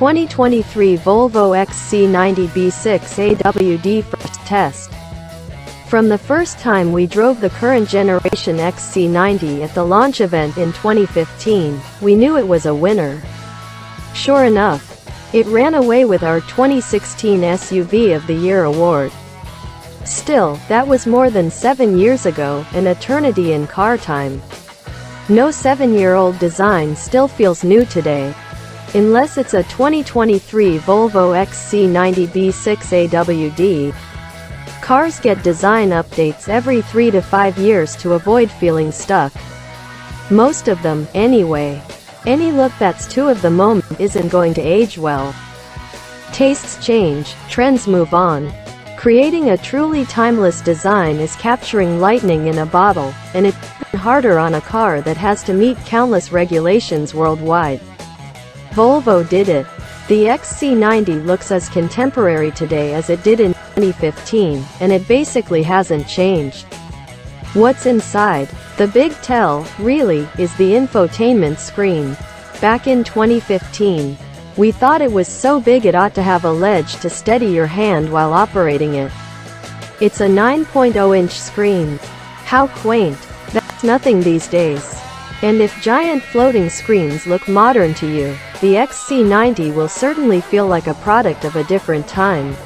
2023 Volvo XC90 B6 AWD first test. From the first time we drove the current generation XC90 at the launch event in 2015, we knew it was a winner. Sure enough, it ran away with our 2016 SUV of the Year award. Still, that was more than 7 years ago, an eternity in car time. No 7-year-old design still feels new today. Unless it's a 2023 Volvo XC90 B6 AWD. Cars get design updates every 3 to 5 years to avoid feeling stuck. Most of them, anyway. Any look that's too of the moment isn't going to age well. Tastes change, trends move on. Creating a truly timeless design is capturing lightning in a bottle, and it's even harder on a car that has to meet countless regulations worldwide. Volvo did it. The XC90 looks as contemporary today as it did in 2015, and it basically hasn't changed. What's inside? The big tell, really, is the infotainment screen. Back in 2015, we thought it was so big it ought to have a ledge to steady your hand while operating it. It's a 9.0-inch screen. How quaint. That's nothing these days. And if giant floating screens look modern to you, the XC90 will certainly feel like a product of a different time.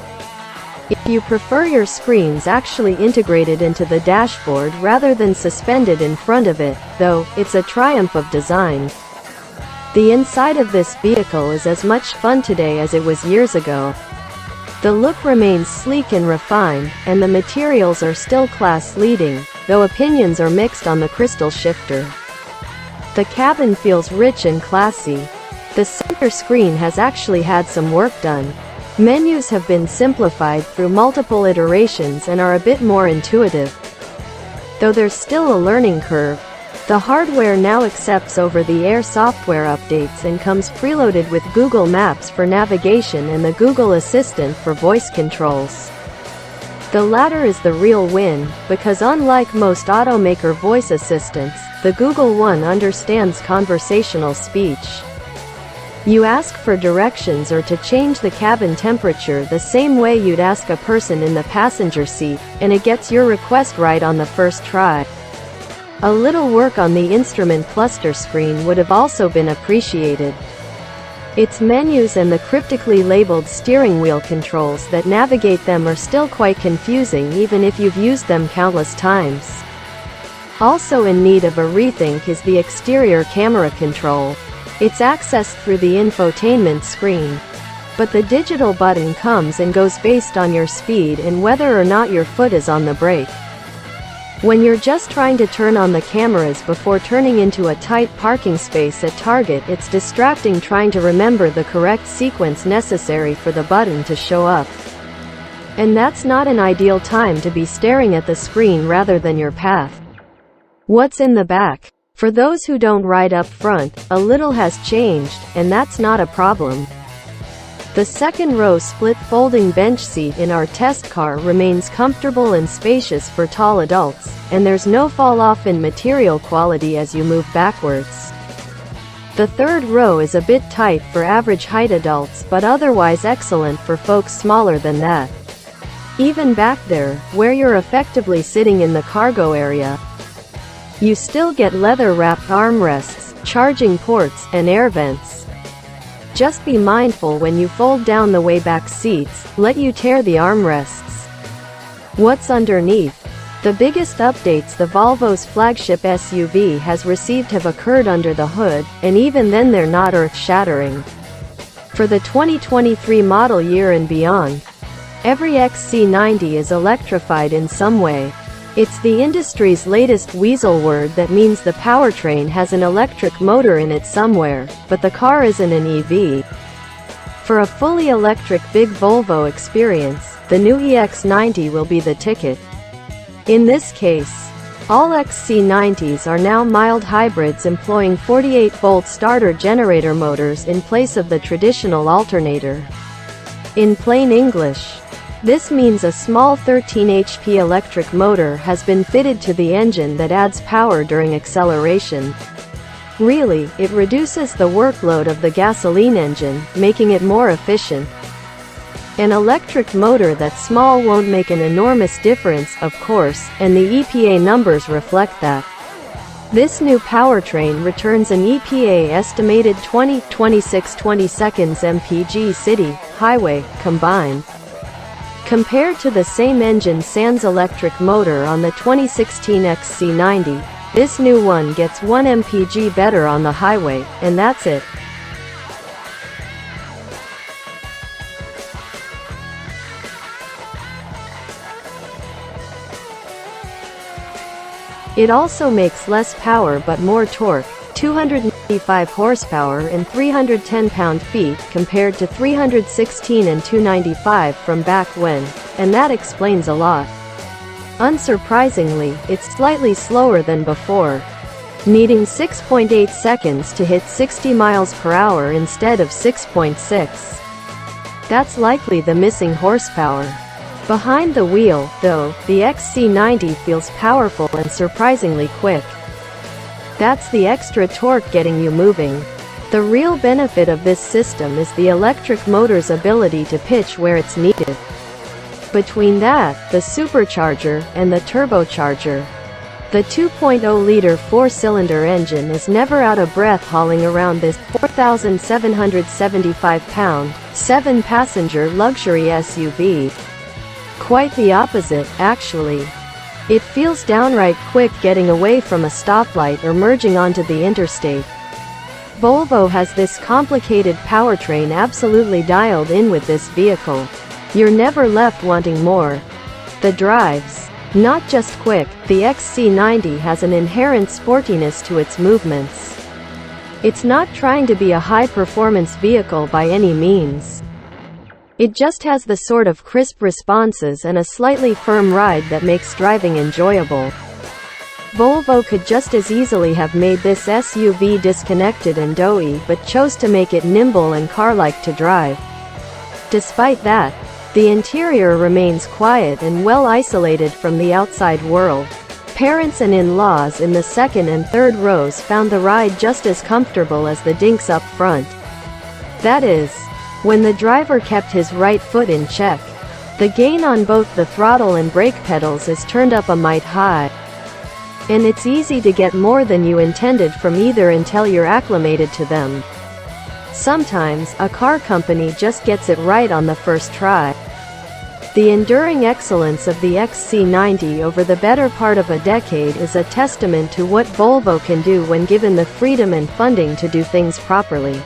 If you prefer your screens actually integrated into the dashboard rather than suspended in front of it, though, it's a triumph of design. The inside of this vehicle is as much fun today as it was years ago. The look remains sleek and refined, and the materials are still class-leading, though opinions are mixed on the crystal shifter. The cabin feels rich and classy. The center screen has actually had some work done. Menus have been simplified through multiple iterations and are a bit more intuitive. Though there's still a learning curve, the hardware now accepts over-the-air software updates and comes preloaded with Google Maps for navigation and the Google Assistant for voice controls. The latter is the real win, because unlike most automaker voice assistants, the Google One understands conversational speech. You ask for directions or to change the cabin temperature the same way you'd ask a person in the passenger seat, and it gets your request right on the first try. A little work on the instrument cluster screen would have also been appreciated. Its menus and the cryptically labeled steering wheel controls that navigate them are still quite confusing even if you've used them countless times. Also in need of a rethink is the exterior camera control. It's accessed through the infotainment screen. But the digital button comes and goes based on your speed and whether or not your foot is on the brake. When you're just trying to turn on the cameras before turning into a tight parking space at Target, it's distracting trying to remember the correct sequence necessary for the button to show up. And that's not an ideal time to be staring at the screen rather than your path. What's in the back? For those who don't ride up front, a little has changed, and that's not a problem. The second row split folding bench seat in our test car remains comfortable and spacious for tall adults, and there's no fall off in material quality as you move backwards. The third row is a bit tight for average height adults but otherwise excellent for folks smaller than that. Even back there, where you're effectively sitting in the cargo area, you still get leather-wrapped armrests, charging ports, and air vents. Just be mindful when you fold down the way back seats, let you tear the armrests. What's underneath? The biggest updates the Volvo's flagship SUV has received have occurred under the hood, and even then they're not earth-shattering. For the 2023 model year and beyond, every XC90 is electrified in some way. It's the industry's latest weasel word that means the powertrain has an electric motor in it somewhere, but the car isn't an EV. For a fully electric big Volvo experience, the new EX90 will be the ticket. In this case, all XC90s are now mild hybrids employing 48-volt starter generator motors in place of the traditional alternator. In plain English, this means a small 13 HP electric motor has been fitted to the engine that adds power during acceleration. Really, it reduces the workload of the gasoline engine, making it more efficient. An electric motor that's small won't make an enormous difference, of course, and the EPA numbers reflect that. This new powertrain returns an EPA estimated 26-20 seconds mpg city, highway, combined. Compared to the same engine sans electric motor on the 2016 XC90, this new one gets 1 mpg better on the highway, and that's it. It also makes less power but more torque, 295 horsepower and 310 pound-feet compared to 316 and 295 from back when, and that explains a lot. Unsurprisingly, it's slightly slower than before, needing 6.8 seconds to hit 60 miles per hour instead of 6.6. That's likely the missing horsepower. Behind the wheel, though, the XC90 feels powerful and surprisingly quick. That's the extra torque getting you moving. The real benefit of this system is the electric motor's ability to pitch where it's needed. Between that, the supercharger, and the turbocharger, the 2.0-liter four-cylinder engine is never out of breath hauling around this 4,775-pound, 7-passenger luxury SUV. Quite the opposite, actually. It feels downright quick getting away from a stoplight or merging onto the interstate. Volvo has this complicated powertrain absolutely dialed in with this vehicle. You're never left wanting more. The drive's not just quick, the XC90 has an inherent sportiness to its movements. It's not trying to be a high-performance vehicle by any means. It just has the sort of crisp responses and a slightly firm ride that makes driving enjoyable. Volvo could just as easily have made this SUV disconnected and doughy, but chose to make it nimble and car-like to drive. Despite that, the interior remains quiet and well isolated from the outside world. Parents and in-laws in the second and third rows found the ride just as comfortable as the dinks up front. That is, when the driver kept his right foot in check. The gain on both the throttle and brake pedals is turned up a mite high. And it's easy to get more than you intended from either until you're acclimated to them. Sometimes, a car company just gets it right on the first try. The enduring excellence of the XC90 over the better part of a decade is a testament to what Volvo can do when given the freedom and funding to do things properly.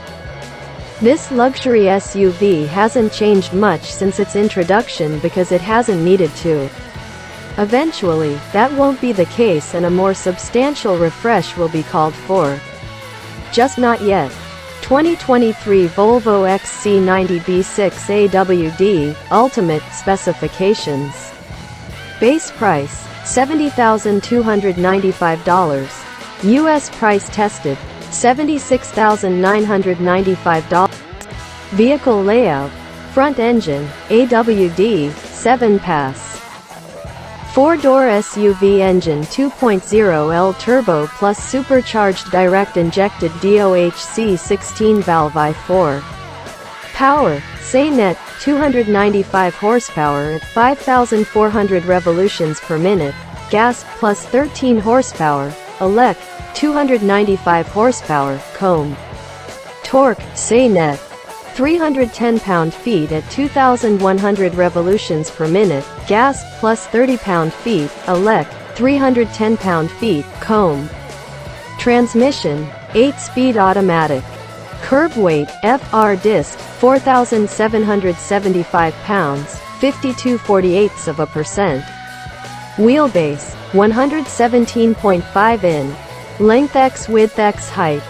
This luxury SUV hasn't changed much since its introduction because it hasn't needed to. Eventually, that won't be the case and a more substantial refresh will be called for. Just not yet. 2023 Volvo XC90 B6 AWD, Ultimate Specifications. Base price, $70,295. US price tested, $76,995. Vehicle layout, front engine, AWD, 7-pass. 4-door SUV engine 2.0L turbo plus supercharged direct injected DOHC 16 valve i4. Power, SANET, 295 horsepower at 5,400 revolutions per minute, gas plus 13 horsepower, elect, 295 horsepower, comb. Torque, SANET, 310 pound-feet at 2,100 revolutions per minute, gas plus 30 pound-feet, elect, 310 pound-feet, comb. Transmission, 8-speed automatic. Curb weight, FR disc, 4,775 pounds, 52/48%. Wheelbase, 117.5 in. Length x width x height,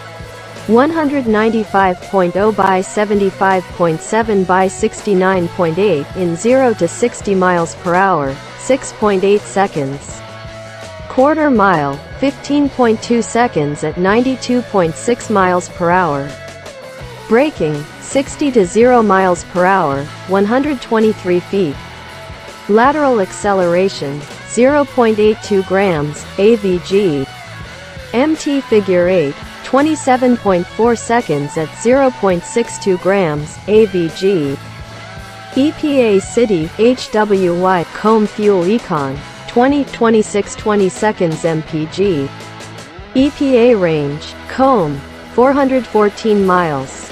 195.0 by 75.7 by 69.8 in 0 to 60 miles per hour, 6.8 seconds. Quarter mile, 15.2 seconds at 92.6 miles per hour. Braking, 60 to 0 miles per hour, 123 feet. Lateral acceleration, 0.82 grams, AVG. MT figure 8, 27.4 seconds at 0.62 grams, AVG. EPA City, HWY, Comb Fuel Econ, 26-20 seconds mpg. EPA Range, Comb, 414 miles.